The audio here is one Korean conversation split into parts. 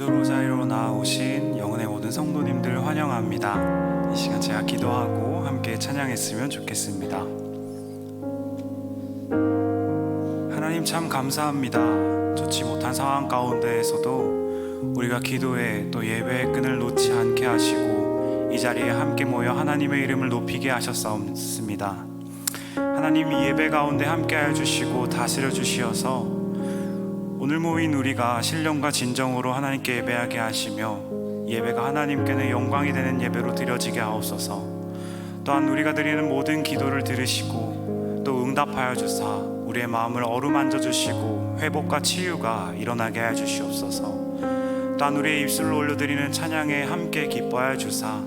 로자리로 나오신 영혼의 모든 성도님들 환영합니다. 이 시간 제가 기도하고 함께 찬양했으면 좋겠습니다. 하나님 참 감사합니다. 좋지 못한 상황 가운데에서도 우리가 기도에 또 예배의 끈을 놓지 않게 하시고 이 자리에 함께 모여 하나님의 이름을 높이게 하셨사옵습니다. 하나님, 이 예배 가운데 함께하여 주시고 다스려 주시어서 오늘 모인 우리가 신령과 진정으로 하나님께 예배하게 하시며 예배가 하나님께는 영광이 되는 예배로 드려지게 하옵소서. 또한 우리가 드리는 모든 기도를 들으시고 또 응답하여 주사 우리의 마음을 어루만져 주시고 회복과 치유가 일어나게 하여 주시옵소서. 또한 우리의 입술로 올려드리는 찬양에 함께 기뻐하여 주사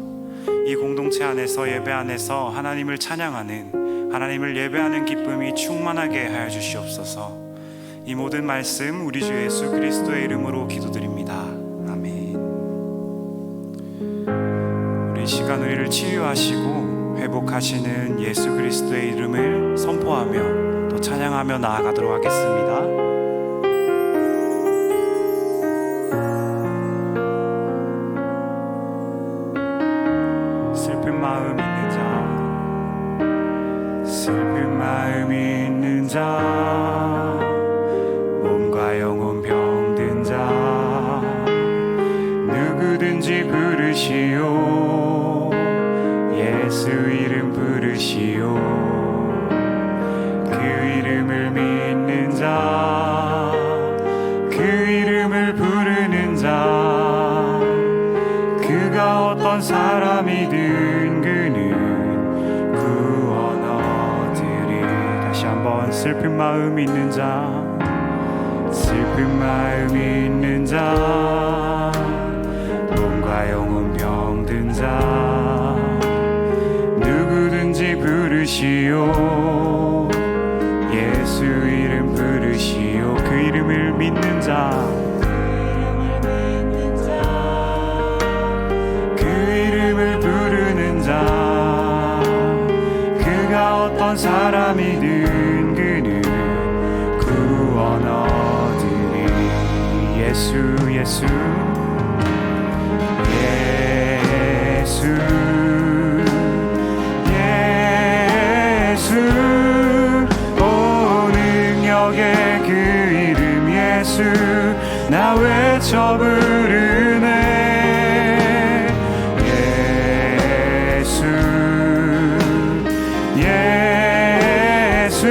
이 공동체 안에서 예배 안에서 하나님을 찬양하는, 하나님을 예배하는 기쁨이 충만하게 하여 주시옵소서. 이 모든 말씀 우리 주 예수 그리스도의 이름으로 기도드립니다. 아멘. 우리 시간 우리를 치유하시고 회복하시는 예수 그리스도의 이름을 선포하며 또 찬양하며 나아가도록 하겠습니다. 슬픈 마음 있는 자, 슬픈 마음 있는 자, 영혼 병든 자 누구든지 부르시오. 예수 이름 부르시오. 그 이름을 믿는 자, 그 이름을 부르는 자, 그가 어떤 사람이든 그는 구원 얻으리. 다시 한번 슬픈 마음 있는 자, 슬픈 마음 있는 자, 몸과 영혼 병든 자 누구든지 부르시오. 예수 이름 부르시오. 그 이름을 믿는 자, 그 이름을 부르는 자, 그가 어떤 사람이든 그는 구원 얻으리. 예수 예수 예수 예수, 오 능력의 그 이름 예수, 나 외쳐 부르네. 예수 예수,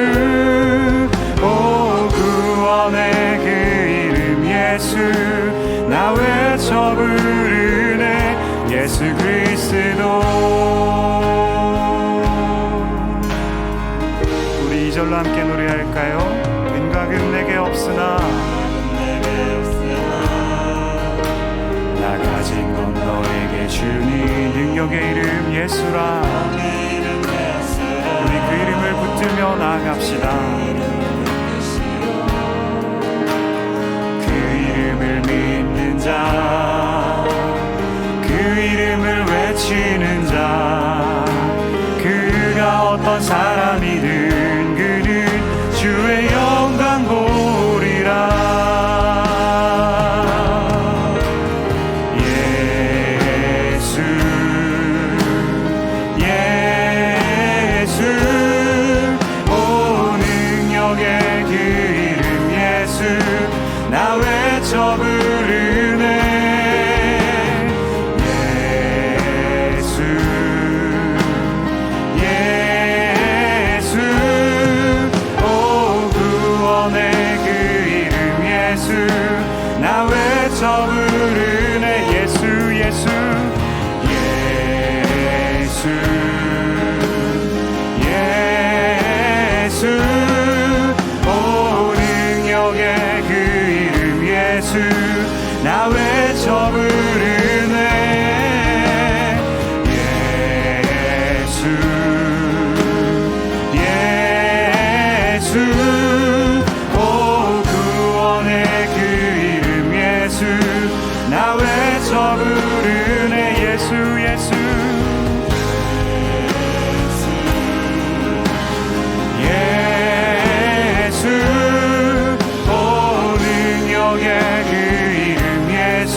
오 구원의 그 이름 예수, 나 외쳐 부르네. 예수 그리스도. 우리 2절로 함께 노래할까요? 은곽은 내게 없으나 나 가진 건 너에게 주니 능력의 이름 예수라. 우리 그 이름을 붙들며 나아갑시다. 믿는 자, 그 이름을 외치는 자, 그가 어떤 사람이든 그는 주의 영광 보리라. 예수 예수, 오 능력의 그 이름 예수, 나 외쳐 부르네. 예수 예수, 오 구원의 그 이름 예수, 나 외쳐 부르네. 예수 예수 예수 예수, 오 능력의 그 예수, 나 외쳐 부르네. 예수 예수, 오 구원의 그 이름 예수, 나 외쳐 부르네. 예수 예수 예수, 오 능력의 그 이름 예수,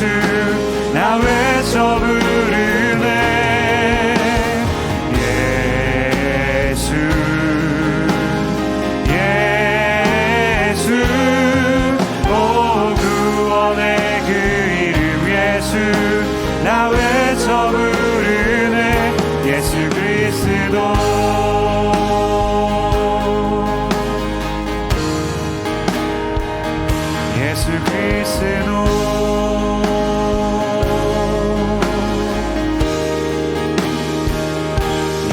예수 그리스도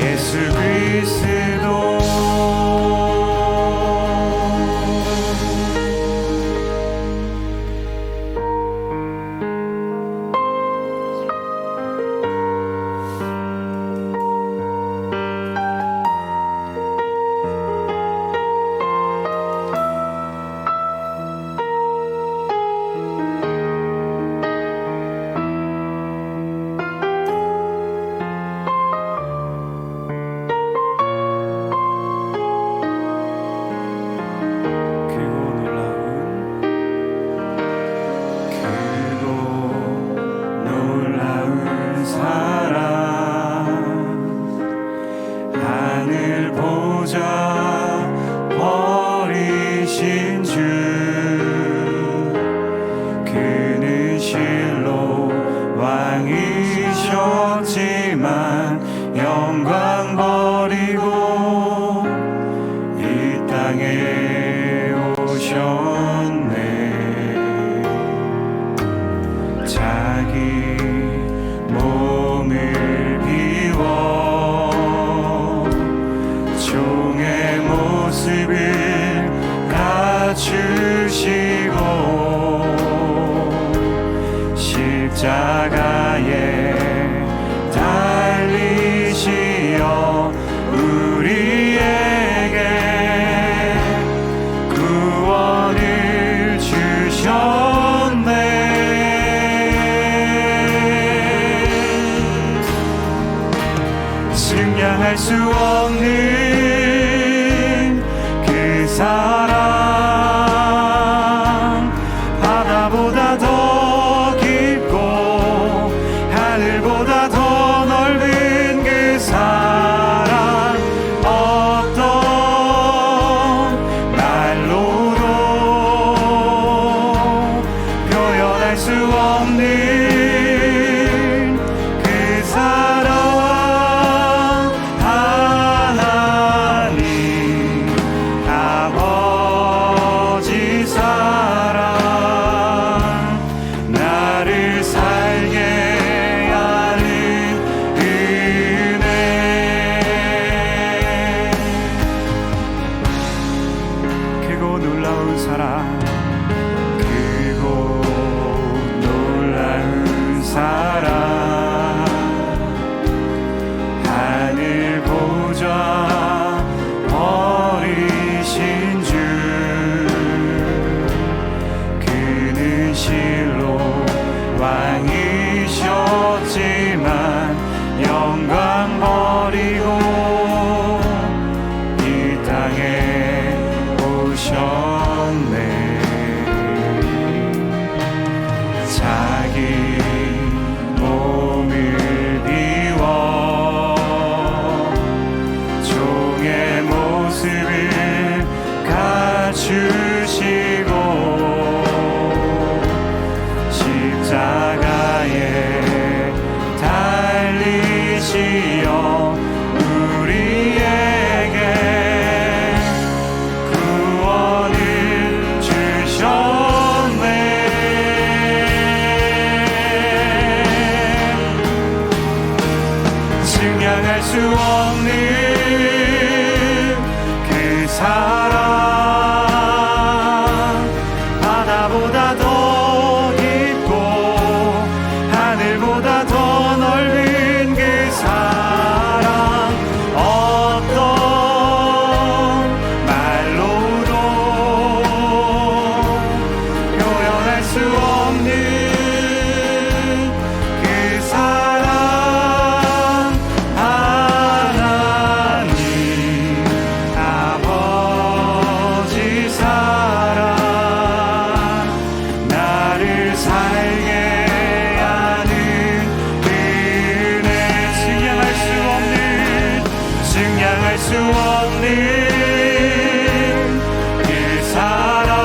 예수 그리스도 영광 버리고 이 땅에 오셨네. 자기 몸을 비워 종의 모습을 갖추시고 십자가에 달리시어 우리에게 구원을 주셨네. 증량할 수 없는 그 사랑, 바다보다 더 깊고 하늘보다 더 넓은 그 사랑, 어떤 말로도 표현할 수 없는 그 사랑, 하나님 아버지 사랑, 나를 살게 하는 은혜. 크고 놀라운 사랑, 크고 놀라운 사랑, 하늘 보좌 버리신 주, 그는 실로 왕이셨지만 영광 버리고 이 땅에 오셨네. 자기 몸을 비워 종의 모습을 갖추시고 십자가에 달리시어 우리에게 구원을 주셨네. 증량할 수 없는 그 사랑, 바다보다 더 깊고 하늘보다 더 넓은 그 사랑, 어떤 말로도 표현할 수 없는 그 사랑, 하나님 아버지 사랑, 나를 살게 하는 은혜. 증량할 수 없는 그 사랑,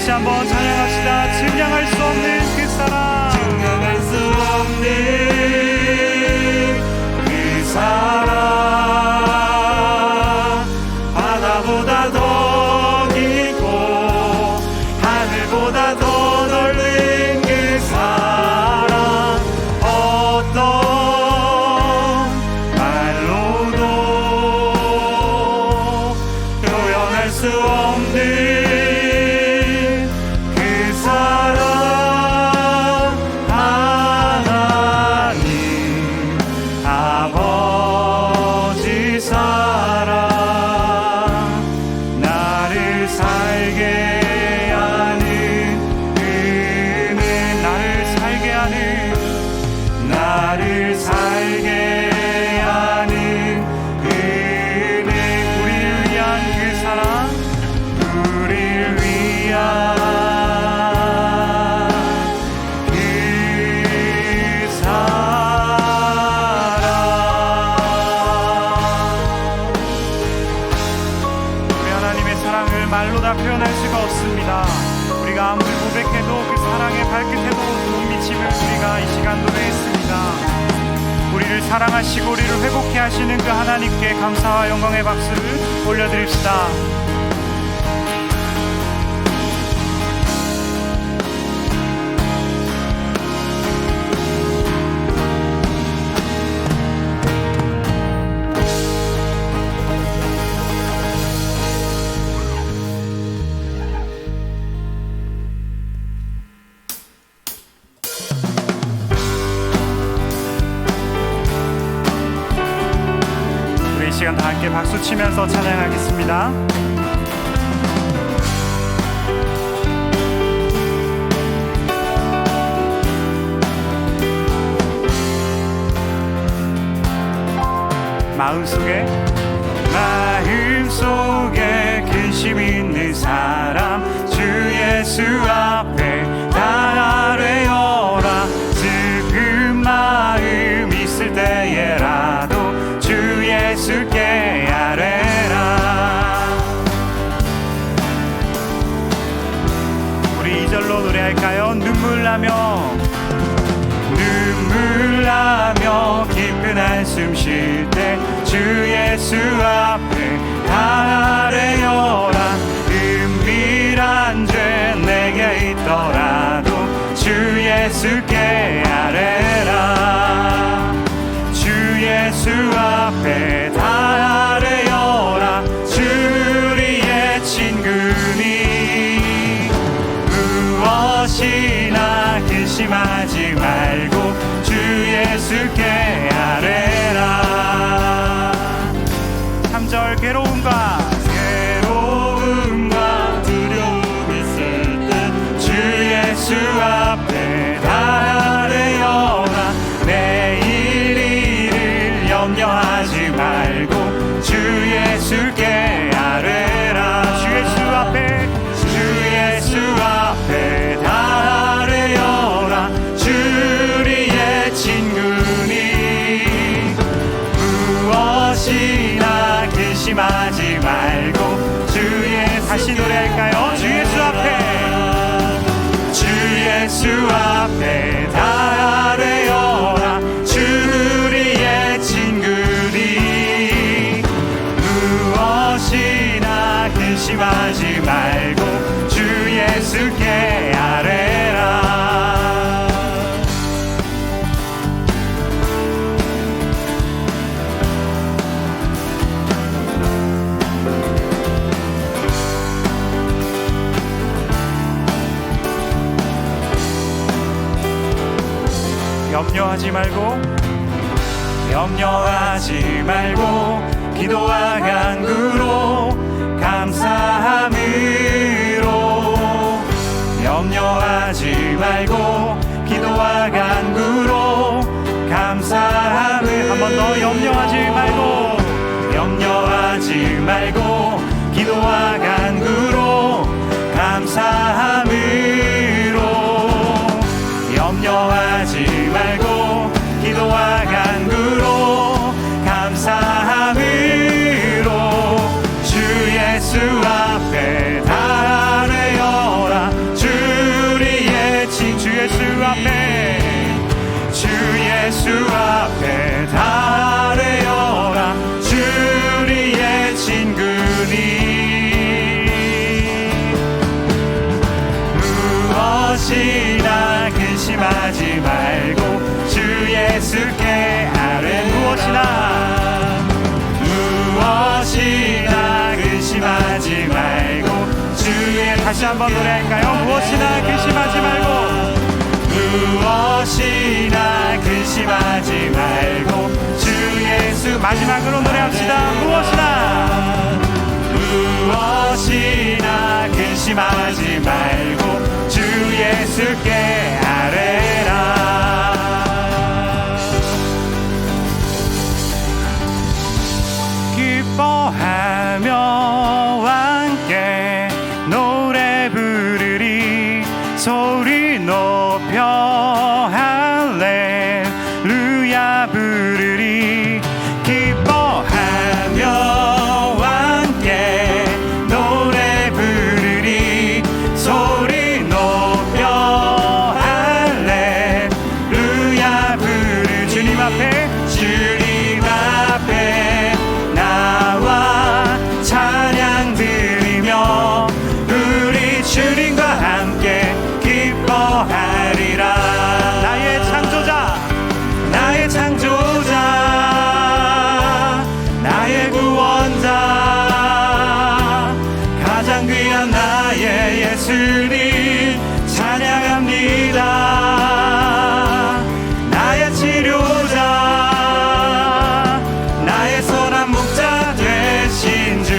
다시 한번 찬양합시다. 증량할 수 없는 그 사랑, 증량할 수 없는 그 사랑, 바다보다 더 깊고 하늘보다 더 넓은 그 사랑, 어떤 말로도 표현할 수 없는 말로 다 표현할 수가 없습니다. 우리가 아무리 고백해도 그 사랑의 발끝에도 못 미침을 우리가 이 시간 노래했습니다. 우리를 사랑하시고 우리를 회복케 하시는 그 하나님께 감사와 영광의 박수를 올려드립시다. 이 시간 다 함께 박수 치면서 찬양하겠습니다. 마음속에 근심 있는 사람 주 예수 앞에 다 아뢰어라. 슬픈 마음 있을 때에라도 주 예수께 아뢰라. 우리 2절로 노래할까요? 눈물 나며 깊은 한숨 쉴 때 주 예수 앞에 다 아뢰어라. 은밀한 죄 내게 있더라도 주 예수께 아뢰라. 주 예수 앞에 다 아뢰어라. 주리의 친구니 무엇이나 근심하지 말고 주 예수께 아뢰라. 3절 괴로움과 두려움 있을 때 주 예수 앞에 다 아뢰어라. 내일 일을 염려하지 말고 주 예수께 아뢰라. 주 예수 앞에 다 아뢰어라. 주리의 친구니 무엇이나 근심하지 말고 다시 노래할까요? 주 예수 앞에 다 아뢰어라. 주리의 친구니 무엇이나 근심하지 말고 주 예수께 아뢰라. 염려하지 말고 기도와 간구로 감사함으로. 염려하지 말고 기도와 간구로 감사함을. 한 번 더 염려하지 말고 기도와 간구로 감사함으로. 염려하지 말고 기도와 간구로 감사함으로. 주 예수 앞에 다 아뢰어라. 한번 노래할까요? 무엇이나 근심하지 말고, 무엇이나 근심하지 말고 주 예수. 마지막으로 노래합시다. 무엇이나 근심하지 말고 주 예수께 아뢰라. 기뻐하며 함께 노래 부르리. 소리 높여 할렐루야 부르리. 기뻐하며 함께 노래 부르리. 소리 높여 할렐루야 부르리. 주님 앞에 나와 찬양 드리며 우리 주님과 함께 기뻐하리라. 나의 창조자, 나의 창조자, 나의 구원자, 가장 귀한 나의 예수님 찬양합니다. 나의 치료자, 나의 선한 목자 되신 주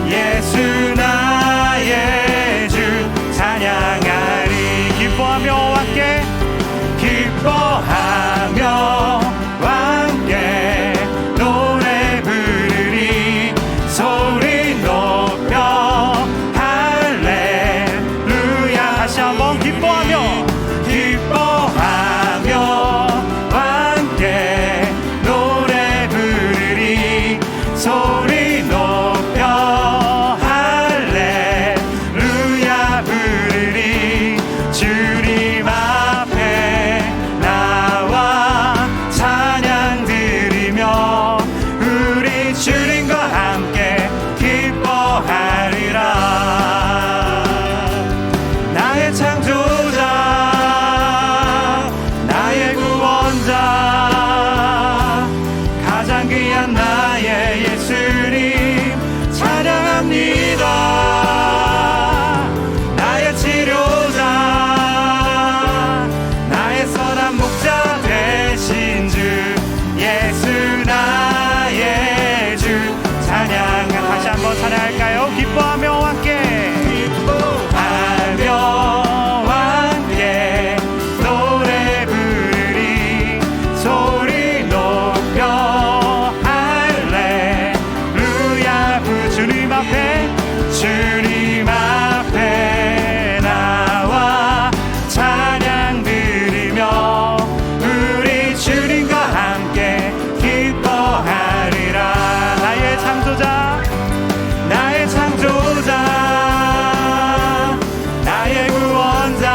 예수 나의 주 찬양하리. 기뻐하며 함께, 기뻐하며 함께 노래 부르리. 소리 높여 할렐루야. 다시 한번 기뻐하며 함께 노래 부르리. 소리 높여 할렐루야 부르리. 주님 앞에 나와 찬양 드리며 우리 주님과 함께 기뻐하리라. 나의 창조자, 나의 구원자, 가장 귀한 나의 예수님 찬양합니다. 나의 치료자, 나의 선한 목자 되신 주 예수 나의 주 찬양. 다시 한번 찬양할까요? 기뻐하며 함께, 기뻐하며 함께 노래 부르리. 소리 높여 할렐루야 부. 주님 앞에 나와 찬양 드리며 우리 주님과 함께 기뻐하리라. 나의 창조자, 나의 창조자, 나의 구원자,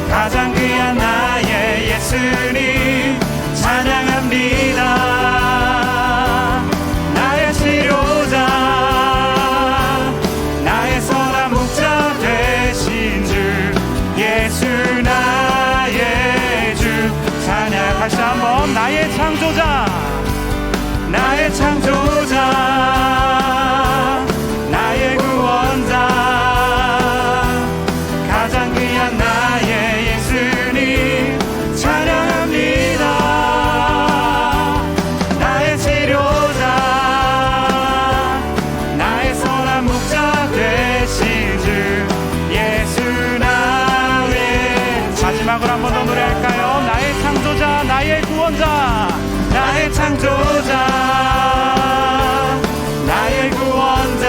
가장 귀한 나의 예수님 찬양합니다. 나의 치료자, 나의 선한 목자 되신 주 예수 나의 주 찬양. 다시 한번 나의 창조자, 나의 창조자, 나의 구원자, 가장 귀한 나의 예수님 찬양합니다. 나의 치료자, 나의 선한 목자 되신 주 예수 나의. 마지막으로 한 번 더 노래할까요? 나의 창조자, 나의 구원자, 나의 창조자, 나의 구원자,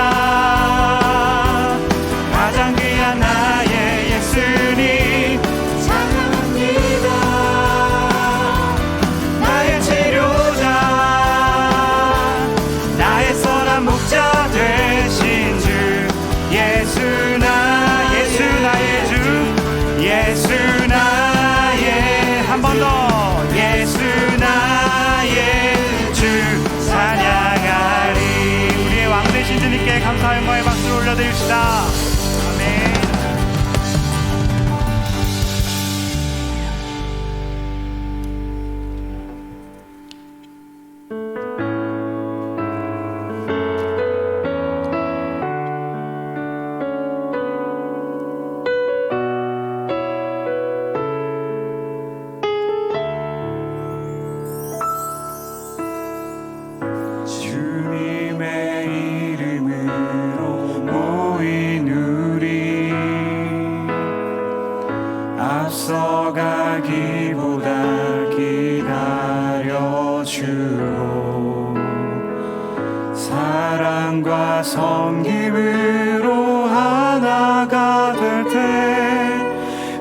가장 귀한 나의 예수님 찬양합니다. 나의 치료자, 나의 선한 목자 되신 주 예수 나의 주 예수 나의. 한 번 더 예수 나의 주 찬양하리. 우리의 왕 되신 주님께 감사와 영광의 박수를 올려드립시다. 아멘. 사랑과 섬김으로 하나가 될 때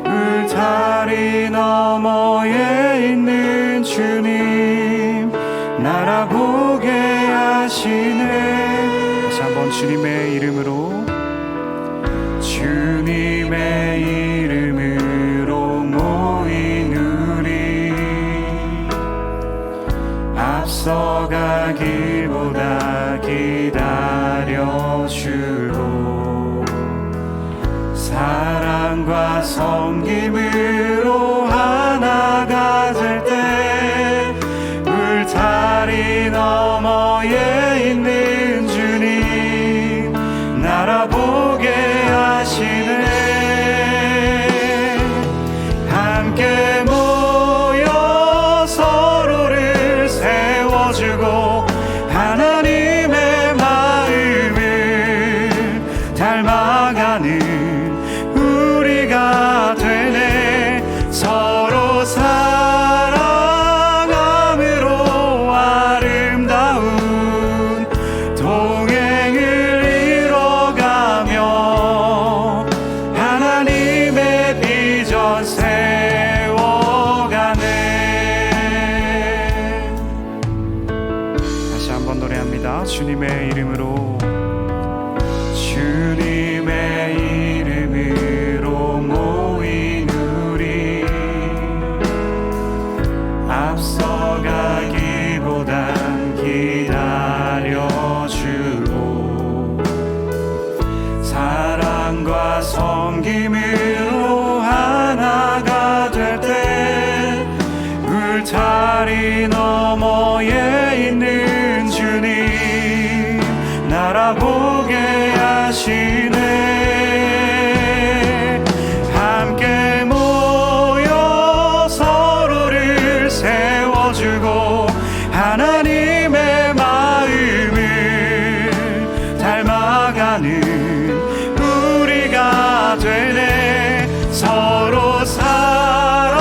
울타리 너머에 있는 주님 날아보게 하시네. 다시 한번 주님의 이름으로, 주님의 이름으로 모인 우리 앞서가기보다 기다려주고 사랑과 섬김으로 하나가 될 때 울타리 너머에 있는 주님 날아보게 하시네. 함께 모여 서로를 세워주고 하나님의 마음을 닮아가는 우리가 되네. 서로 사랑함으로 아름다운 동행을 이뤄가며 하나님의 비전 세워가네. 다시 한번 노래합니다. 주님의 이름으로, 주님의 이름으로 모인 우리 앞서가기보단 기다려주고 사랑과 섬김으로 하나가 될 때 울타리 너머에 있는 주님 날아보게 하시네. 함께 모여 서로를 세워주고 하나님의 마음을 닮아가는 우리가 되네. 서로 사랑함으로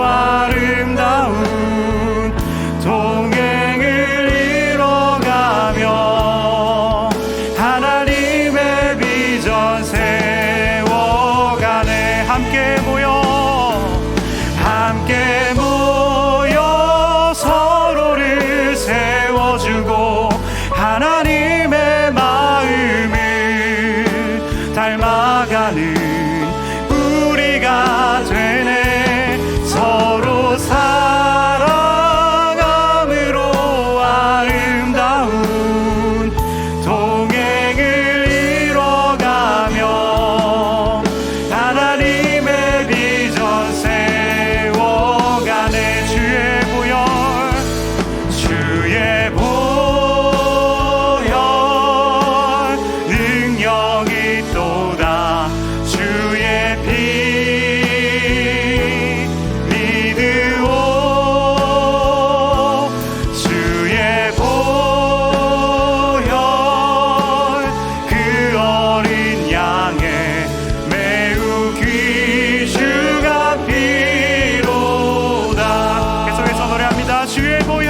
아름다운 동행을 이뤄가며 하나님의 비전 세워가네. 함께 모여 서로를 세워주고 하나님의 마음을 닮아가는 우리가 되네. 서로 사랑함으로 아름다운 동행을 이뤄가며 하나님의 비전 세워가네. 주의 보혈 능력이 또다. 주의 피 믿으오. 주의 보혈 그 어린 양의 매우 귀중한 피로다. 계속해서 노래합니다. 주의 보혈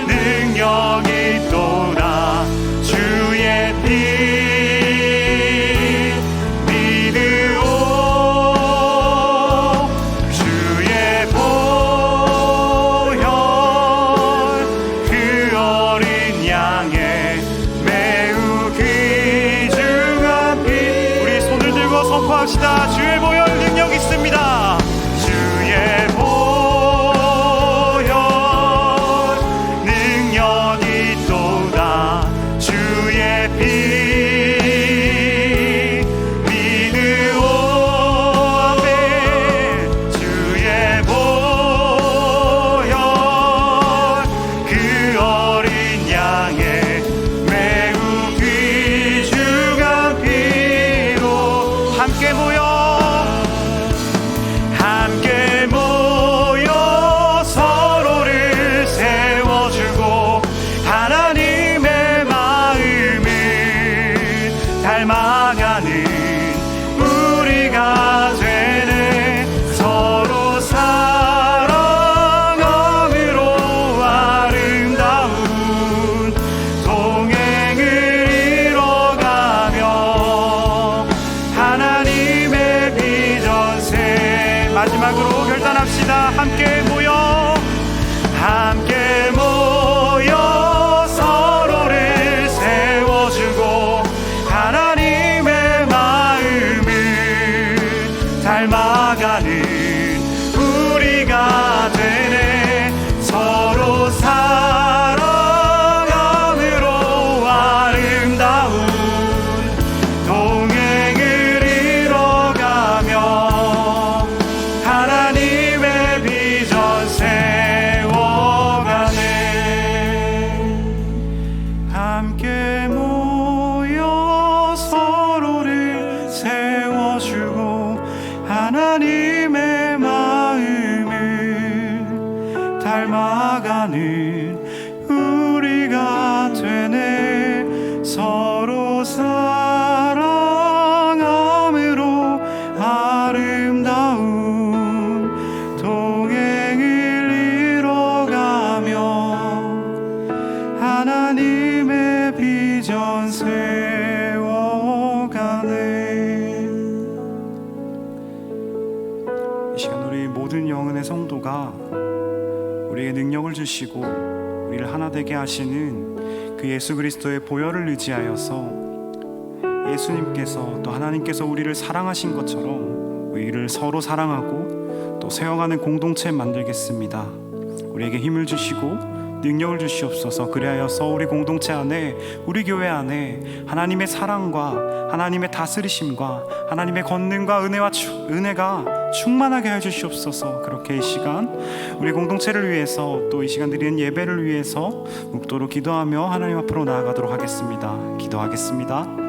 능력이 또다. 주의 피 믿으오. 주의 보혈 그 어린 양의 매우 귀중한 피. 우리 손을 들고 선포합시다. 주의 보혈 능력 있습니다. 주의 마지막으로 결단합시다. 함께 모여 서로를 세워주고 하나님의 마음을 닮아가는 우리가 되네. 서로 사랑함으로 아름다운 동행을 이뤄가며 하나님의 비전 세워가네. 함께 모여 서로를 세워주고 하나님의 마음을 닮아가는 우리가 되네. 서로 사랑함으로 아름다운 동행을 이뤄가며 하나님의 비전 세워가네. 이 시간 우리 모든 영혼의 성도가 우리에게 능력을 주시고 우리를 하나 되게 하시는 그 예수 그리스도의 보혈을 의지하여서 예수님께서 또 하나님께서 우리를 사랑하신 것처럼 우리를 서로 사랑하고 또 세워가는 공동체 만들겠습니다. 우리에게 힘을 주시고 능력을 주시옵소서. 그리하여서 우리 공동체 안에, 우리 교회 안에 하나님의 사랑과 하나님의 다스리심과 하나님의 권능과 은혜가 충만하게 해주시옵소서. 그렇게 이 시간 우리 공동체를 위해서 또 이 시간 드리는 예배를 위해서 묵도록 기도하며 하나님 앞으로 나아가도록 하겠습니다. 기도하겠습니다.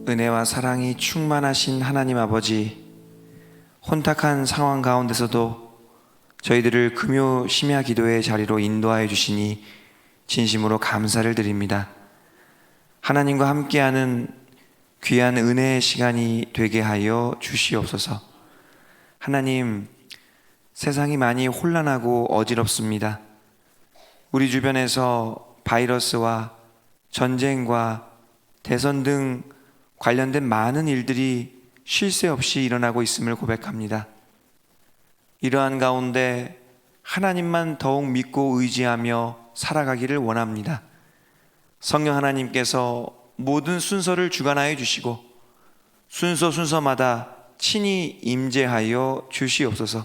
은혜와 사랑이 충만하신 하나님 아버지, 혼탁한 상황 가운데서도 저희들을 금요 심야 기도의 자리로 인도하여 주시니 진심으로 감사를 드립니다. 하나님과 함께하는 귀한 은혜의 시간이 되게 하여 주시옵소서. 하나님, 세상이 많이 혼란하고 어지럽습니다. 우리 주변에서 바이러스와 전쟁과 대선 등 관련된 많은 일들이 쉴 새 없이 일어나고 있음을 고백합니다. 이러한 가운데 하나님만 더욱 믿고 의지하며 살아가기를 원합니다. 성령 하나님께서 모든 순서를 주관하여 주시고 순서마다 친히 임재하여 주시옵소서.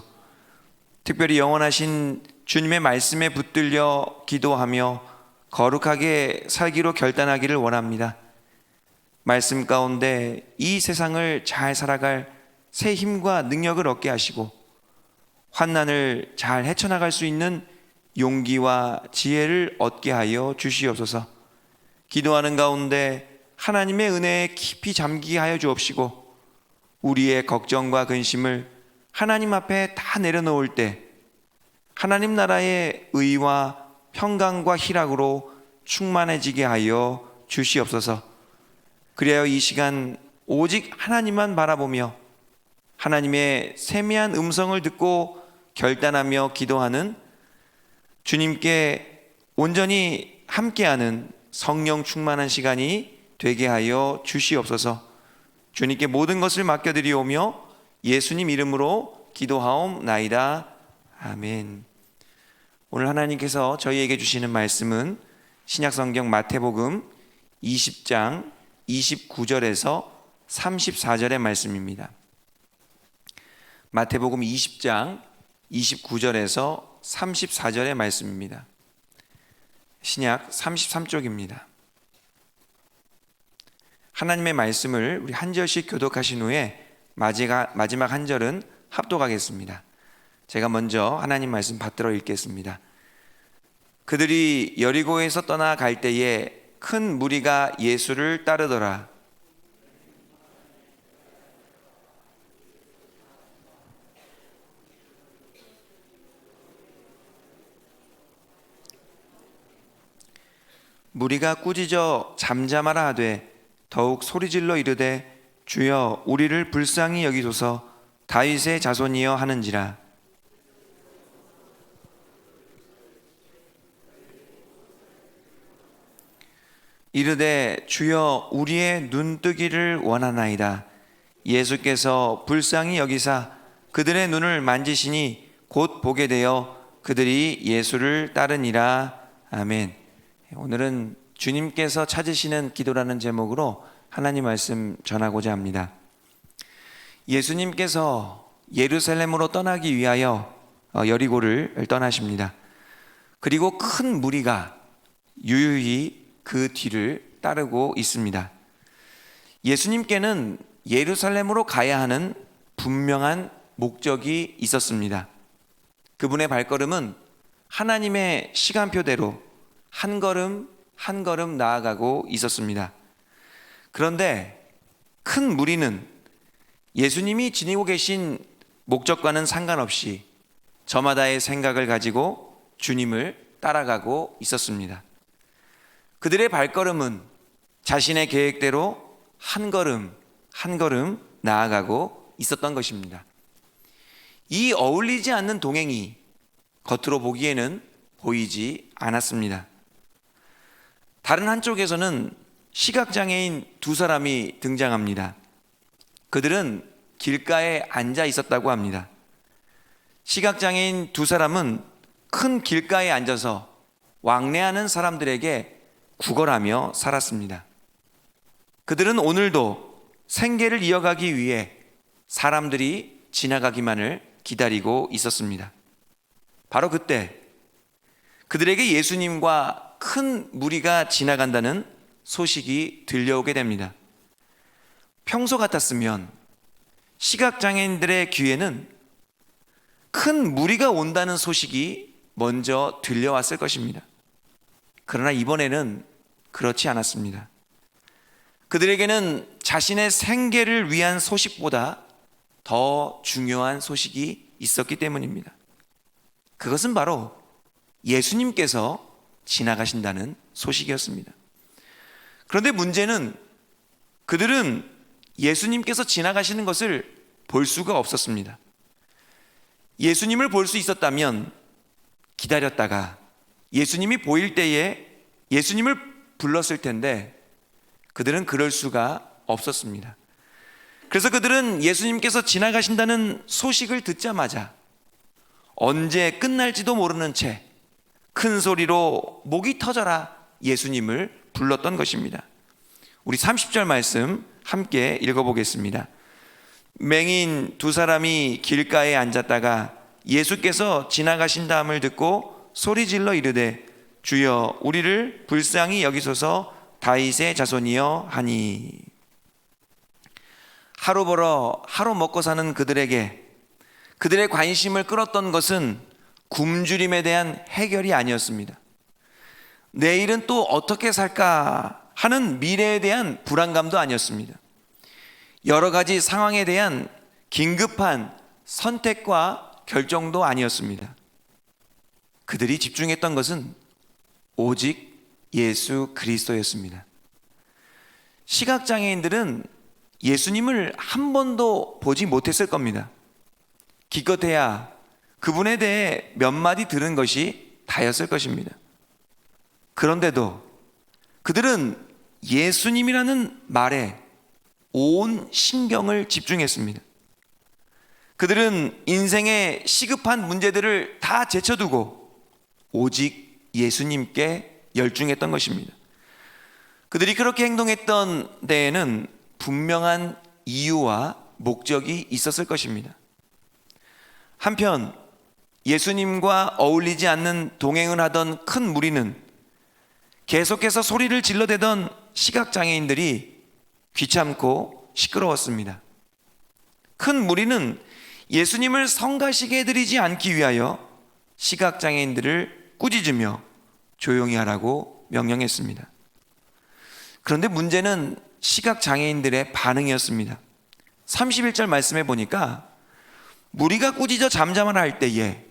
특별히 영원하신 주님의 말씀에 붙들려 기도하며 거룩하게 살기로 결단하기를 원합니다. 말씀 가운데 이 세상을 잘 살아갈 새 힘과 능력을 얻게 하시고 환난을 잘 헤쳐나갈 수 있는 용기와 지혜를 얻게 하여 주시옵소서. 기도하는 가운데 하나님의 은혜에 깊이 잠기게 하여 주옵시고 우리의 걱정과 근심을 하나님 앞에 다 내려놓을 때 하나님 나라의 의와 평강과 희락으로 충만해지게 하여 주시옵소서. 그래야 이 시간 오직 하나님만 바라보며 하나님의 세미한 음성을 듣고 결단하며 기도하는 주님께 온전히 함께하는 성령 충만한 시간이 되게 하여 주시옵소서. 주님께 모든 것을 맡겨드리오며 예수님 이름으로 기도하옵나이다. 아멘. 오늘 하나님께서 저희에게 주시는 말씀은 신약성경 마태복음 20장 29절에서 34절의 말씀입니다. 마태복음 20장 29절에서 34절의 말씀입니다. 신약 33쪽입니다. 하나님의 말씀을 우리 한 절씩 교독하신 후에 마지막 한 절은 합독하겠습니다. 제가 먼저 하나님 말씀 받들어 읽겠습니다. 그들이 여리고에서 떠나갈 때에 큰 무리가 예수를 따르더라. 무리가 꾸짖어 잠잠하라 하되 더욱 소리질러 이르되 주여 우리를 불쌍히 여기소서 다윗의 자손이여 하는지라. 이르되 주여 우리의 눈뜨기를 원하나이다. 예수께서 불쌍히 여기사 그들의 눈을 만지시니 곧 보게 되어 그들이 예수를 따르니라. 아멘. 오늘은 주님께서 찾으시는 기도라는 제목으로 하나님 말씀 전하고자 합니다. 예수님께서 예루살렘으로 떠나기 위하여 여리고를 떠나십니다. 그리고 큰 무리가 유유히 그 뒤를 따르고 있습니다. 예수님께는 예루살렘으로 가야 하는 분명한 목적이 있었습니다. 그분의 발걸음은 하나님의 시간표대로 한 걸음 한 걸음 나아가고 있었습니다. 그런데 큰 무리는 예수님이 지니고 계신 목적과는 상관없이 저마다의 생각을 가지고 주님을 따라가고 있었습니다. 그들의 발걸음은 자신의 계획대로 한 걸음 한 걸음 나아가고 있었던 것입니다. 이 어울리지 않는 동행이 겉으로 보기에는 보이지 않았습니다. 다른 한쪽에서는 시각장애인 두 사람이 등장합니다. 그들은 길가에 앉아 있었다고 합니다. 시각장애인 두 사람은 큰 길가에 앉아서 왕래하는 사람들에게 구걸하며 살았습니다. 그들은 오늘도 생계를 이어가기 위해 사람들이 지나가기만을 기다리고 있었습니다. 바로 그때 그들에게 예수님과 큰 무리가 지나간다는 소식이 들려오게 됩니다. 평소 같았으면 시각장애인들의 귀에는 큰 무리가 온다는 소식이 먼저 들려왔을 것입니다. 그러나 이번에는 그렇지 않았습니다. 그들에게는 자신의 생계를 위한 소식보다 더 중요한 소식이 있었기 때문입니다. 그것은 바로 예수님께서 지나가신다는 소식이었습니다. 그런데 문제는 그들은 예수님께서 지나가시는 것을 볼 수가 없었습니다. 예수님을 볼 수 있었다면 기다렸다가 예수님이 보일 때에 예수님을 불렀을 텐데 그들은 그럴 수가 없었습니다. 그래서 그들은 예수님께서 지나가신다는 소식을 듣자마자 언제 끝날지도 모르는 채 큰 소리로 목이 터져라 예수님을 불렀던 것입니다. 우리 30절 말씀 함께 읽어보겠습니다. 맹인 두 사람이 길가에 앉았다가 예수께서 지나가신다함을 듣고 소리질러 이르되 주여 우리를 불쌍히 여기소서 다윗의 자손이여 하니. 하루 벌어 하루 먹고 사는 그들에게 그들의 관심을 끌었던 것은 굶주림에 대한 해결이 아니었습니다. 내일은 또 어떻게 살까 하는 미래에 대한 불안감도 아니었습니다. 여러 가지 상황에 대한 긴급한 선택과 결정도 아니었습니다. 그들이 집중했던 것은 오직 예수 그리스도였습니다. 시각장애인들은 예수님을 한 번도 보지 못했을 겁니다. 기껏해야 그분에 대해 몇 마디 들은 것이 다였을 것입니다. 그런데도 그들은 예수님이라는 말에 온 신경을 집중했습니다. 그들은 인생의 시급한 문제들을 다 제쳐두고 오직 예수님께 열중했던 것입니다. 그들이 그렇게 행동했던 데에는 분명한 이유와 목적이 있었을 것입니다. 한편 예수님과 어울리지 않는 동행을 하던 큰 무리는 계속해서 소리를 질러대던 시각장애인들이 귀찮고 시끄러웠습니다. 큰 무리는 예수님을 성가시게 해드리지 않기 위하여 시각장애인들을 꾸짖으며 조용히 하라고 명령했습니다. 그런데 문제는 시각장애인들의 반응이었습니다. 31절 말씀에 보니까 무리가 꾸짖어 잠잠하라 할 때에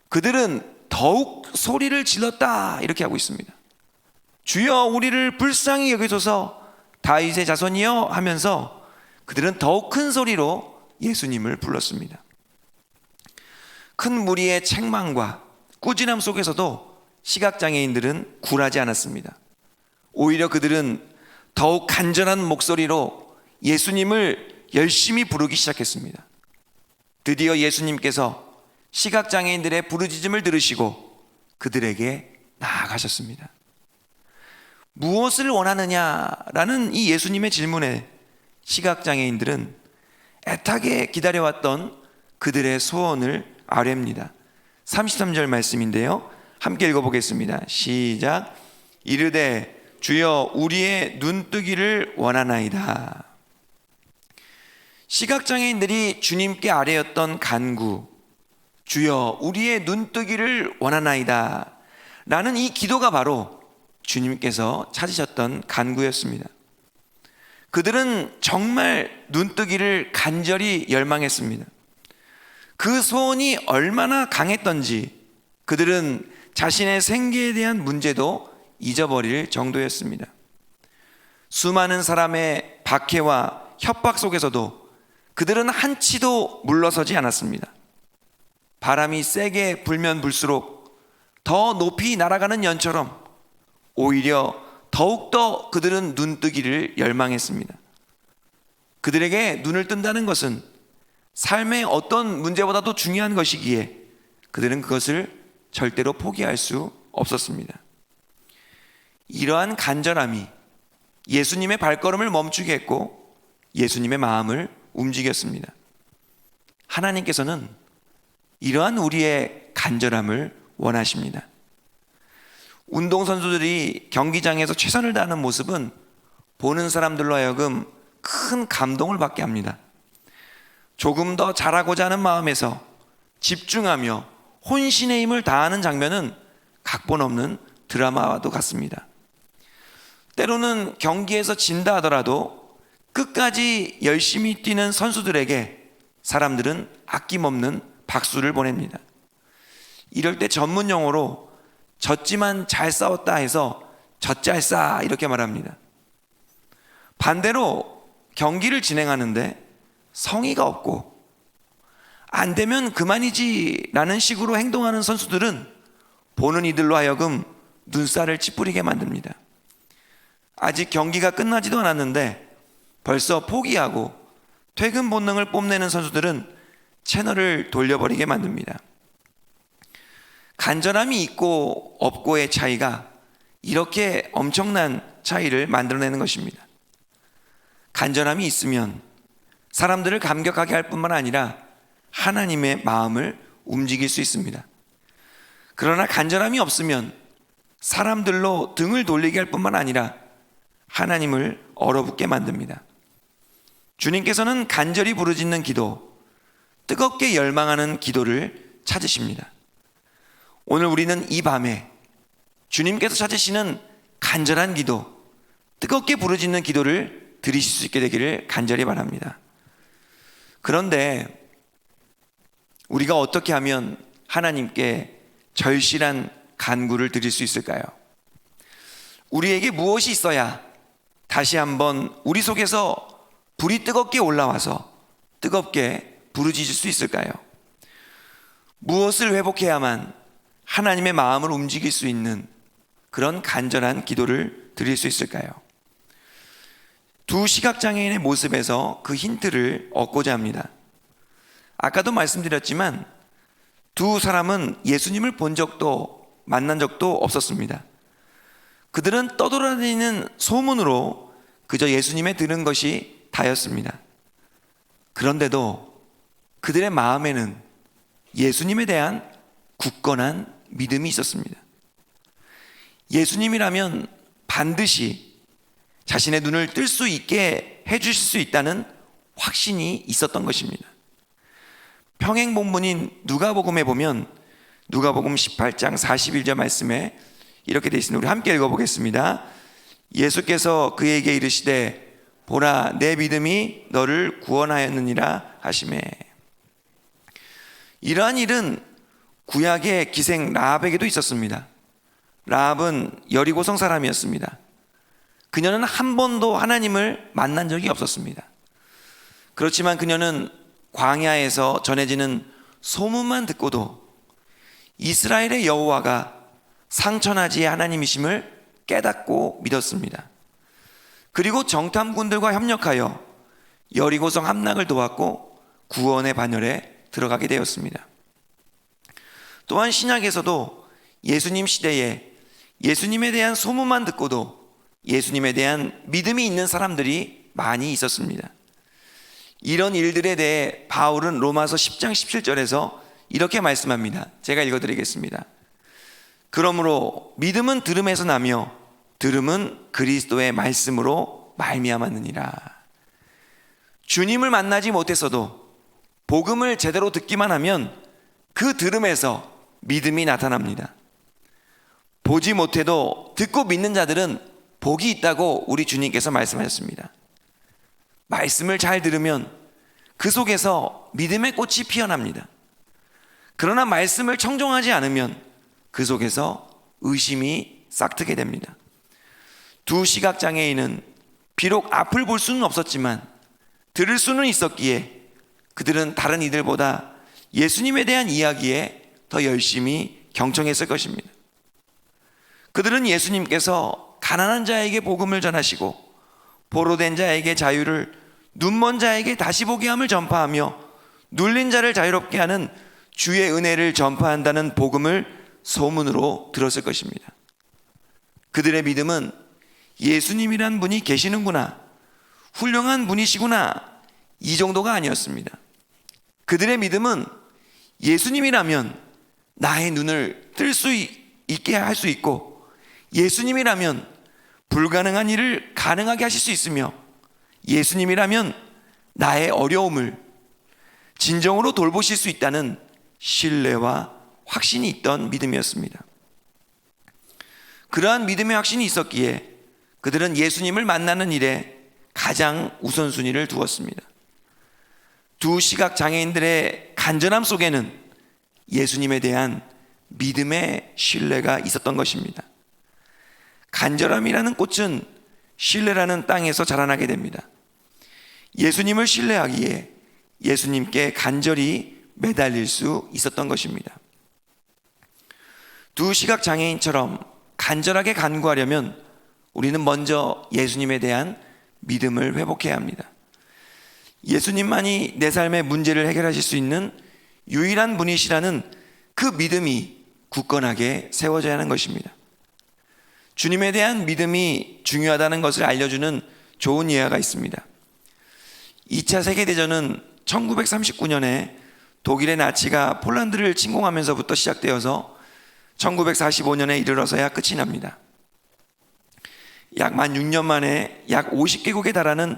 그들은 더욱 소리를 질렀다 이렇게 하고 있습니다. 주여 우리를 불쌍히 여기소서 다윗의 자손이여 하면서 그들은 더욱 큰 소리로 예수님을 불렀습니다. 큰 무리의 책망과 꾸지람 속에서도 시각장애인들은 굴하지 않았습니다. 오히려 그들은 더욱 간절한 목소리로 예수님을 열심히 부르기 시작했습니다. 드디어 예수님께서 시각장애인들의 부르짖음을 들으시고 그들에게 나아가셨습니다. 무엇을 원하느냐라는 이 예수님의 질문에 시각장애인들은 애타게 기다려왔던 그들의 소원을 아뢰입니다. 33절 말씀인데요, 함께 읽어보겠습니다. 시작. 이르되 주여 우리의 눈뜨기를 원하나이다. 시각장애인들이 주님께 아뢰었던 간구, 주여 우리의 눈뜨기를 원하나이다 라는 이 기도가 바로 주님께서 찾으셨던 간구였습니다. 그들은 정말 눈뜨기를 간절히 열망했습니다. 그 소원이 얼마나 강했던지 그들은 자신의 생계에 대한 문제도 잊어버릴 정도였습니다. 수많은 사람의 박해와 협박 속에서도 그들은 한치도 물러서지 않았습니다. 바람이 세게 불면 불수록 더 높이 날아가는 연처럼 오히려 더욱더 그들은 눈뜨기를 열망했습니다. 그들에게 눈을 뜬다는 것은 삶의 어떤 문제보다도 중요한 것이기에 그들은 그것을 절대로 포기할 수 없었습니다. 이러한 간절함이 예수님의 발걸음을 멈추게 했고 예수님의 마음을 움직였습니다. 하나님께서는 이러한 우리의 간절함을 원하십니다. 운동선수들이 경기장에서 최선을 다하는 모습은 보는 사람들로 하여금 큰 감동을 받게 합니다. 조금 더 잘하고자 하는 마음에서 집중하며 혼신의 힘을 다하는 장면은 각본 없는 드라마와도 같습니다. 때로는 경기에서 진다 하더라도 끝까지 열심히 뛰는 선수들에게 사람들은 아낌없는 박수를 보냅니다. 이럴 때 전문 용어로 졌지만 잘 싸웠다 해서 젖잘싸 이렇게 말합니다. 반대로 경기를 진행하는데 성의가 없고 안 되면 그만이지 라는 식으로 행동하는 선수들은 보는 이들로 하여금 눈살을 찌푸리게 만듭니다. 아직 경기가 끝나지도 않았는데 벌써 포기하고 퇴근 본능을 뽐내는 선수들은 채널을 돌려버리게 만듭니다. 간절함이 있고 없고의 차이가 이렇게 엄청난 차이를 만들어내는 것입니다. 간절함이 있으면 사람들을 감격하게 할 뿐만 아니라 하나님의 마음을 움직일 수 있습니다. 그러나 간절함이 없으면 사람들로 등을 돌리게 할 뿐만 아니라 하나님을 얼어붙게 만듭니다. 주님께서는 간절히 부르짖는 기도, 뜨겁게 열망하는 기도를 찾으십니다. 오늘 우리는 이 밤에 주님께서 찾으시는 간절한 기도, 뜨겁게 부르짖는 기도를 들으실 수 있게 되기를 간절히 바랍니다. 그런데 우리가 어떻게 하면 하나님께 절실한 간구를 드릴 수 있을까요? 우리에게 무엇이 있어야 다시 한번 우리 속에서 불이 뜨겁게 올라와서 뜨겁게 부르짖을 수 있을까요? 무엇을 회복해야만 하나님의 마음을 움직일 수 있는 그런 간절한 기도를 드릴 수 있을까요? 두 시각장애인의 모습에서 그 힌트를 얻고자 합니다. 아까도 말씀드렸지만 두 사람은 예수님을 본 적도 만난 적도 없었습니다. 그들은 떠돌아다니는 소문으로 그저 예수님의 들은 것이 다였습니다. 그런데도 그들의 마음에는 예수님에 대한 굳건한 믿음이 있었습니다. 예수님이라면 반드시 자신의 눈을 뜰 수 있게 해주실 수 있다는 확신이 있었던 것입니다. 평행 본문인 누가복음에 보면 누가복음 18장 41절 말씀에 이렇게 되어 있습니다. 우리 함께 읽어보겠습니다. 예수께서 그에게 이르시되 보라 내 믿음이 너를 구원하였느니라 하시매. 이러한 일은 구약의 기생 라합에게도 있었습니다. 라합은 여리고성 사람이었습니다. 그녀는 한 번도 하나님을 만난 적이 없었습니다. 그렇지만 그녀는 광야에서 전해지는 소문만 듣고도 이스라엘의 여호와가 상천하지의 하나님이심을 깨닫고 믿었습니다. 그리고 정탐꾼들과 협력하여 여리고성 함락을 도왔고 구원의 반열에 들어가게 되었습니다. 또한 신약에서도 예수님 시대에 예수님에 대한 소문만 듣고도 예수님에 대한 믿음이 있는 사람들이 많이 있었습니다. 이런 일들에 대해 바울은 로마서 10장 17절에서 이렇게 말씀합니다. 제가 읽어드리겠습니다. 그러므로 믿음은 들음에서 나며 들음은 그리스도의 말씀으로 말미암았느니라. 주님을 만나지 못했어도 복음을 제대로 듣기만 하면 그 들음에서 믿음이 나타납니다. 보지 못해도 듣고 믿는 자들은 복이 있다고 우리 주님께서 말씀하셨습니다. 말씀을 잘 들으면 그 속에서 믿음의 꽃이 피어납니다. 그러나 말씀을 청종하지 않으면 그 속에서 의심이 싹트게 됩니다. 두 시각장애인은 비록 앞을 볼 수는 없었지만 들을 수는 있었기에 그들은 다른 이들보다 예수님에 대한 이야기에 더 열심히 경청했을 것입니다. 그들은 예수님께서 가난한 자에게 복음을 전하시고 보로된 자에게 자유를, 눈먼 자에게 다시 보게 함을 전파하며 눌린 자를 자유롭게 하는 주의 은혜를 전파한다는 복음을 소문으로 들었을 것입니다. 그들의 믿음은 예수님이란 분이 계시는구나, 훌륭한 분이시구나, 이 정도가 아니었습니다. 그들의 믿음은 예수님이라면 나의 눈을 뜰 수 있게 할 수 있고, 예수님이라면 불가능한 일을 가능하게 하실 수 있으며, 예수님이라면 나의 어려움을 진정으로 돌보실 수 있다는 신뢰와 확신이 있던 믿음이었습니다. 그러한 믿음의 확신이 있었기에 그들은 예수님을 만나는 일에 가장 우선순위를 두었습니다. 두 시각 장애인들의 간절함 속에는 예수님에 대한 믿음의 신뢰가 있었던 것입니다. 간절함이라는 꽃은 신뢰라는 땅에서 자라나게 됩니다. 예수님을 신뢰하기에 예수님께 간절히 매달릴 수 있었던 것입니다. 두 시각 장애인처럼 간절하게 간구하려면 우리는 먼저 예수님에 대한 믿음을 회복해야 합니다. 예수님만이 내 삶의 문제를 해결하실 수 있는 유일한 분이시라는 그 믿음이 굳건하게 세워져야 하는 것입니다. 주님에 대한 믿음이 중요하다는 것을 알려주는 좋은 예화가 있습니다. 2차 세계대전은 1939년에 독일의 나치가 폴란드를 침공하면서부터 시작되어서 1945년에 이르러서야 끝이 납니다. 약 만 6년 만에 약 50개국에 달하는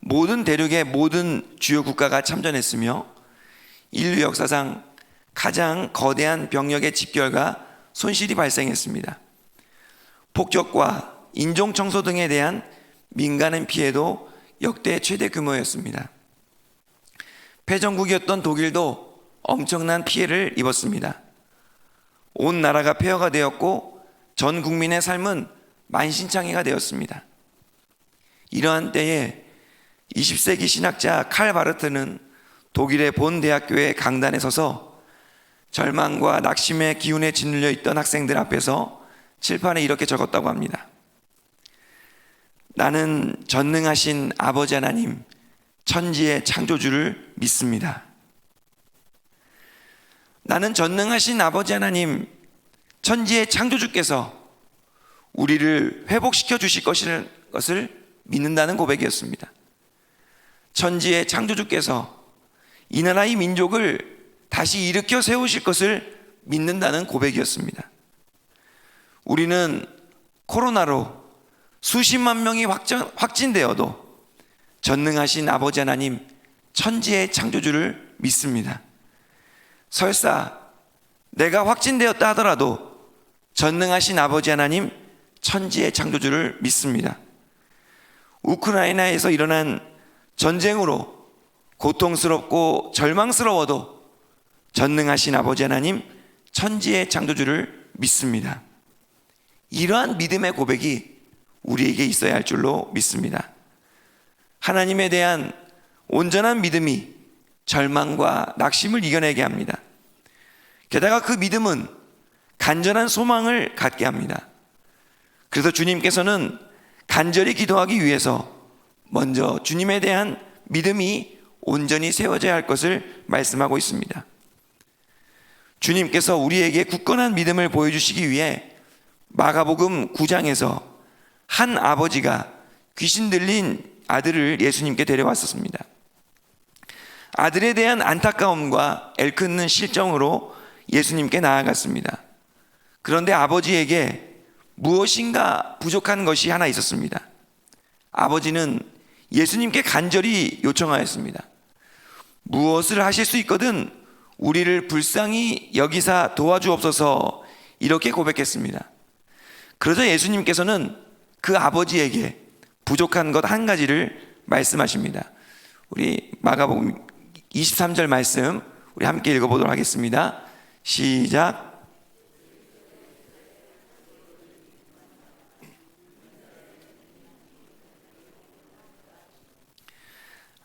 모든 대륙의 모든 주요 국가가 참전했으며 인류 역사상 가장 거대한 병력의 집결과 손실이 발생했습니다. 폭격과 인종 청소 등에 대한 민간인 피해도 역대 최대 규모였습니다. 패전국이었던 독일도 엄청난 피해를 입었습니다. 온 나라가 폐허가 되었고 전 국민의 삶은 만신창이가 되었습니다. 이러한 때에 20세기 신학자 칼 바르트는 독일의 본 대학교의 강단에 서서 절망과 낙심의 기운에 짓눌려 있던 학생들 앞에서 칠판에 이렇게 적었다고 합니다. 나는 전능하신 아버지 하나님, 천지의 창조주를 믿습니다. 나는 전능하신 아버지 하나님, 천지의 창조주께서 우리를 회복시켜 주실 것을 믿는다는 고백이었습니다. 천지의 창조주께서 이 나라의 민족을 다시 일으켜 세우실 것을 믿는다는 고백이었습니다. 우리는 코로나로 수십만 명이 확진되어도 전능하신 아버지 하나님 천지의 창조주를 믿습니다. 설사 내가 확진되었다 하더라도 전능하신 아버지 하나님 천지의 창조주를 믿습니다. 우크라이나에서 일어난 전쟁으로 고통스럽고 절망스러워도 전능하신 아버지 하나님 천지의 창조주를 믿습니다. 이러한 믿음의 고백이 우리에게 있어야 할 줄로 믿습니다. 하나님에 대한 온전한 믿음이 절망과 낙심을 이겨내게 합니다. 게다가 그 믿음은 간절한 소망을 갖게 합니다. 그래서 주님께서는 간절히 기도하기 위해서 먼저 주님에 대한 믿음이 온전히 세워져야 할 것을 말씀하고 있습니다. 주님께서 우리에게 굳건한 믿음을 보여주시기 위해 마가복음 9장에서 한 아버지가 귀신 들린 아들을 예수님께 데려왔었습니다. 아들에 대한 안타까움과 애끓는 실정으로 예수님께 나아갔습니다. 그런데 아버지에게 무엇인가 부족한 것이 하나 있었습니다. 아버지는 예수님께 간절히 요청하였습니다. 무엇을 하실 수 있거든 우리를 불쌍히 여기사 도와주옵소서, 이렇게 고백했습니다. 그러자 예수님께서는 그 아버지에게 부족한 것 한 가지를 말씀하십니다. 우리 마가복음 23절 말씀 우리 함께 읽어보도록 하겠습니다. 시작.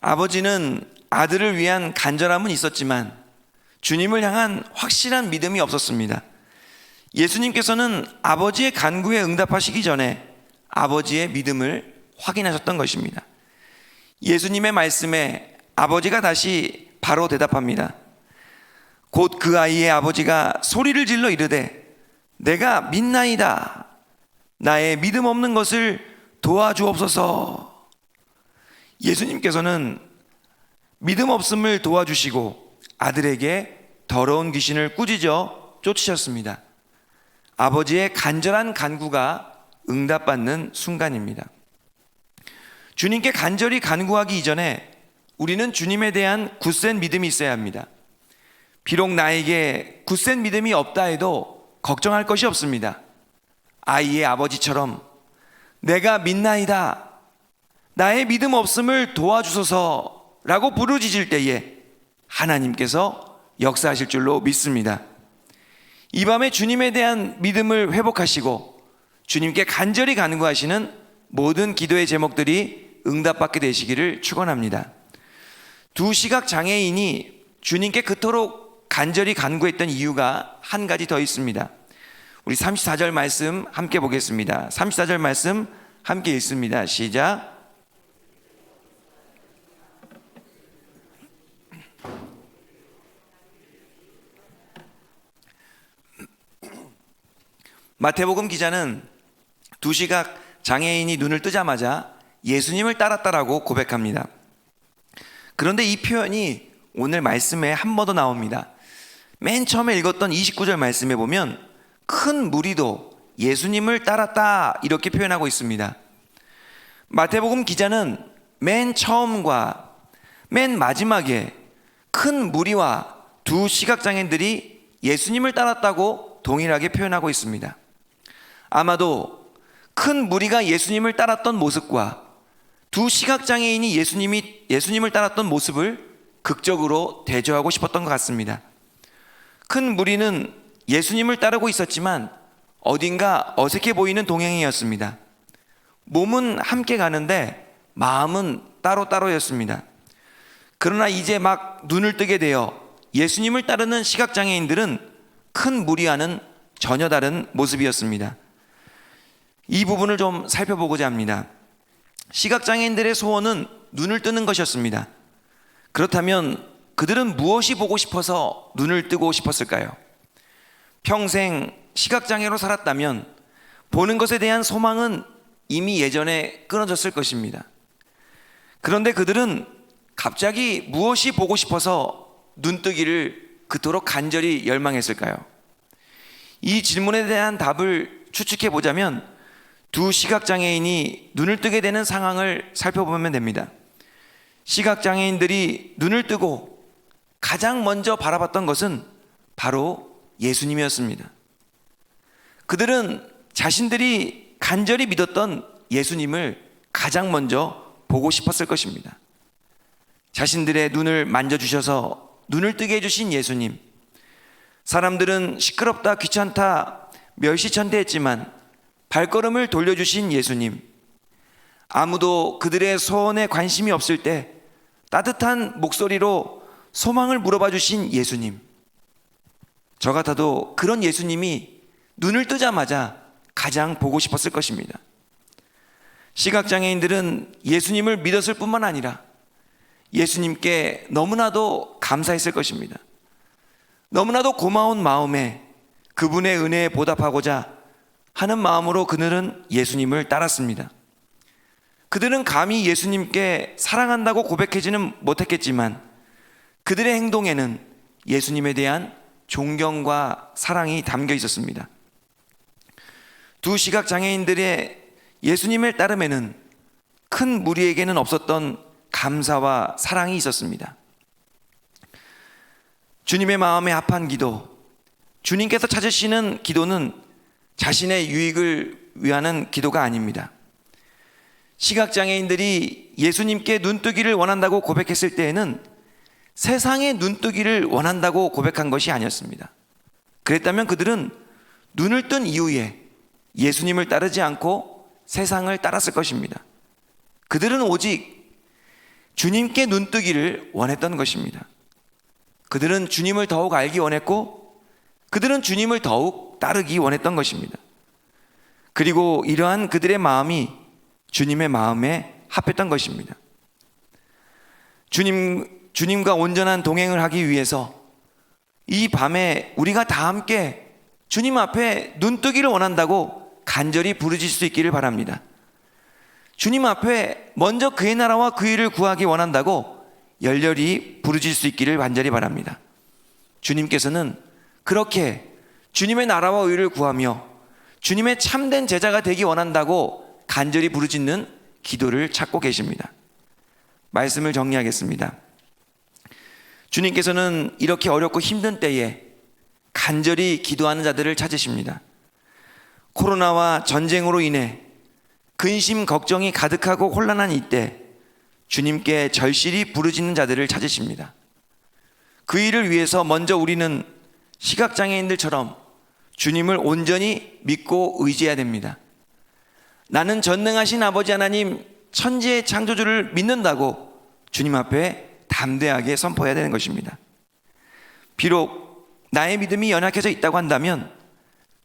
아버지는 아들을 위한 간절함은 있었지만 주님을 향한 확실한 믿음이 없었습니다. 예수님께서는 아버지의 간구에 응답하시기 전에 아버지의 믿음을 확인하셨던 것입니다. 예수님의 말씀에 아버지가 다시 바로 대답합니다. 곧 그 아이의 아버지가 소리를 질러 이르되 내가 믿나이다. 나의 믿음 없는 것을 도와주옵소서. 예수님께서는 믿음 없음을 도와주시고 아들에게 더러운 귀신을 꾸짖어 쫓으셨습니다. 아버지의 간절한 간구가 응답받는 순간입니다. 주님께 간절히 간구하기 이전에 우리는 주님에 대한 굳센 믿음이 있어야 합니다. 비록 나에게 굳센 믿음이 없다 해도 걱정할 것이 없습니다. 아이의 아버지처럼 내가 믿나이다. 나의 믿음 없음을 도와주소서 라고 부르짖을 때에 하나님께서 역사하실 줄로 믿습니다. 이 밤에 주님에 대한 믿음을 회복하시고 주님께 간절히 간구하시는 모든 기도의 제목들이 응답받게 되시기를 축원합니다. 두 시각 장애인이 주님께 그토록 간절히 간구했던 이유가 한 가지 더 있습니다. 우리 34절 말씀 함께 보겠습니다. 34절 말씀 함께 읽습니다. 시작. 마태복음 기자는 두 시각 장애인이 눈을 뜨자마자 예수님을 따랐다라고 고백합니다. 그런데 이 표현이 오늘 말씀에 한 번 더 나옵니다. 맨 처음에 읽었던 29절 말씀에 보면 큰 무리도 예수님을 따랐다 이렇게 표현하고 있습니다. 마태복음 기자는 맨 처음과 맨 마지막에 큰 무리와 두 시각장애인들이 예수님을 따랐다고 동일하게 표현하고 있습니다. 아마도 큰 무리가 예수님을 따랐던 모습과 두 시각장애인이 예수님을 따랐던 모습을 극적으로 대조하고 싶었던 것 같습니다. 큰 무리는 예수님을 따르고 있었지만 어딘가 어색해 보이는 동행이었습니다. 몸은 함께 가는데 마음은 따로따로였습니다. 그러나 이제 막 눈을 뜨게 되어 예수님을 따르는 시각장애인들은 큰 무리와는 전혀 다른 모습이었습니다. 이 부분을 좀 살펴보고자 합니다. 시각장애인들의 소원은 눈을 뜨는 것이었습니다. 그렇다면 그들은 무엇이 보고 싶어서 눈을 뜨고 싶었을까요? 평생 시각장애로 살았다면 보는 것에 대한 소망은 이미 예전에 끊어졌을 것입니다. 그런데 그들은 갑자기 무엇이 보고 싶어서 눈뜨기를 그토록 간절히 열망했을까요? 이 질문에 대한 답을 추측해 보자면 두 시각장애인이 눈을 뜨게 되는 상황을 살펴보면 됩니다. 시각장애인들이 눈을 뜨고 가장 먼저 바라봤던 것은 바로 예수님이었습니다. 그들은 자신들이 간절히 믿었던 예수님을 가장 먼저 보고 싶었을 것입니다. 자신들의 눈을 만져주셔서 눈을 뜨게 해주신 예수님. 사람들은 시끄럽다, 귀찮다, 멸시천대했지만 발걸음을 돌려주신 예수님. 아무도 그들의 소원에 관심이 없을 때 따뜻한 목소리로 소망을 물어봐 주신 예수님. 저 같아도 그런 예수님이 눈을 뜨자마자 가장 보고 싶었을 것입니다. 시각장애인들은 예수님을 믿었을 뿐만 아니라 예수님께 너무나도 감사했을 것입니다. 너무나도 고마운 마음에 그분의 은혜에 보답하고자 하는 마음으로 그들은 예수님을 따랐습니다. 그들은 감히 예수님께 사랑한다고 고백하지는 못했겠지만 그들의 행동에는 예수님에 대한 존경과 사랑이 담겨 있었습니다. 두 시각장애인들의 예수님을 따름에는 큰 무리에게는 없었던 감사와 사랑이 있었습니다. 주님의 마음에 합한 기도, 주님께서 찾으시는 기도는 자신의 유익을 위하는 기도가 아닙니다. 시각장애인들이 예수님께 눈뜨기를 원한다고 고백했을 때에는 세상의 눈뜨기를 원한다고 고백한 것이 아니었습니다. 그랬다면 그들은 눈을 뜬 이후에 예수님을 따르지 않고 세상을 따랐을 것입니다. 그들은 오직 주님께 눈뜨기를 원했던 것입니다. 그들은 주님을 더욱 알기 원했고 그들은 주님을 더욱 따르기 원했던 것입니다. 그리고 이러한 그들의 마음이 주님의 마음에 합했던 것입니다. 주님과 온전한 동행을 하기 위해서 이 밤에 우리가 다 함께 주님 앞에 눈뜨기를 원한다고 간절히 부르짖을 수 있기를 바랍니다. 주님 앞에 먼저 그의 나라와 그 일을 구하기 원한다고 열렬히 부르짖을 수 있기를 간절히 바랍니다. 주님께서는 그렇게 주님의 나라와 의를 구하며 주님의 참된 제자가 되기 원한다고 간절히 부르짖는 기도를 찾고 계십니다. 말씀을 정리하겠습니다. 주님께서는 이렇게 어렵고 힘든 때에 간절히 기도하는 자들을 찾으십니다. 코로나와 전쟁으로 인해 근심, 걱정이 가득하고 혼란한 이때 주님께 절실히 부르짖는 자들을 찾으십니다. 그 일을 위해서 먼저 우리는 시각장애인들처럼 주님을 온전히 믿고 의지해야 됩니다. 나는 전능하신 아버지 하나님 천지의 창조주를 믿는다고 주님 앞에 담대하게 선포해야 되는 것입니다. 비록 나의 믿음이 연약해져 있다고 한다면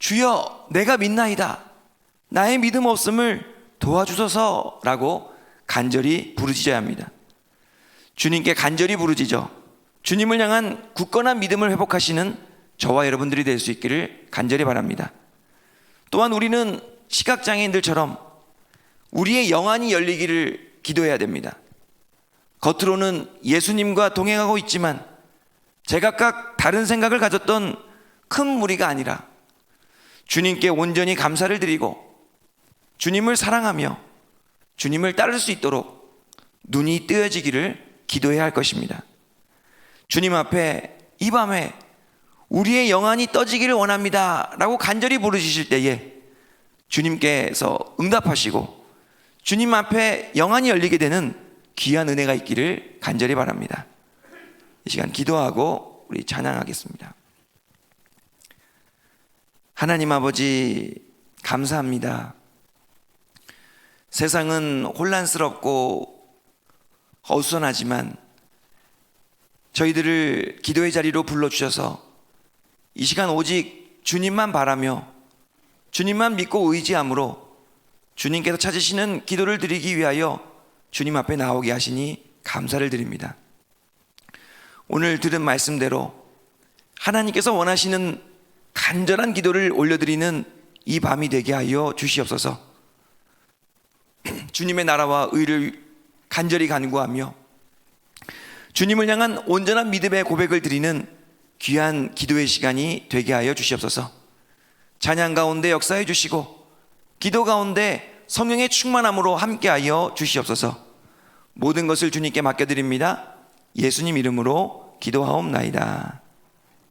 주여 내가 믿나이다, 나의 믿음 없음을 도와주소서라고 간절히 부르짖어야 합니다. 주님께 간절히 부르짖어 주님을 향한 굳건한 믿음을 회복하시는 저와 여러분들이 될 수 있기를 간절히 바랍니다. 또한 우리는 시각장애인들처럼 우리의 영안이 열리기를 기도해야 됩니다. 겉으로는 예수님과 동행하고 있지만 제각각 다른 생각을 가졌던 큰 무리가 아니라 주님께 온전히 감사를 드리고 주님을 사랑하며 주님을 따를 수 있도록 눈이 뜨여지기를 기도해야 할 것입니다. 주님 앞에 이 밤에 우리의 영안이 떠지기를 원합니다 라고 간절히 부르짖을 때에 주님께서 응답하시고 주님 앞에 영안이 열리게 되는 귀한 은혜가 있기를 간절히 바랍니다. 이 시간 기도하고 우리 찬양하겠습니다. 하나님 아버지 감사합니다. 세상은 혼란스럽고 어수선하지만 저희들을 기도의 자리로 불러주셔서 이 시간 오직 주님만 바라며 주님만 믿고 의지함으로 주님께서 찾으시는 기도를 드리기 위하여 주님 앞에 나오게 하시니 감사를 드립니다. 오늘 들은 말씀대로 하나님께서 원하시는 간절한 기도를 올려드리는 이 밤이 되게 하여 주시옵소서. 주님의 나라와 의를 간절히 간구하며 주님을 향한 온전한 믿음의 고백을 드리는 귀한 기도의 시간이 되게 하여 주시옵소서. 찬양 가운데 역사해 주시고 기도 가운데 성령의 충만함으로 함께하여 주시옵소서. 모든 것을 주님께 맡겨드립니다. 예수님 이름으로 기도하옵나이다.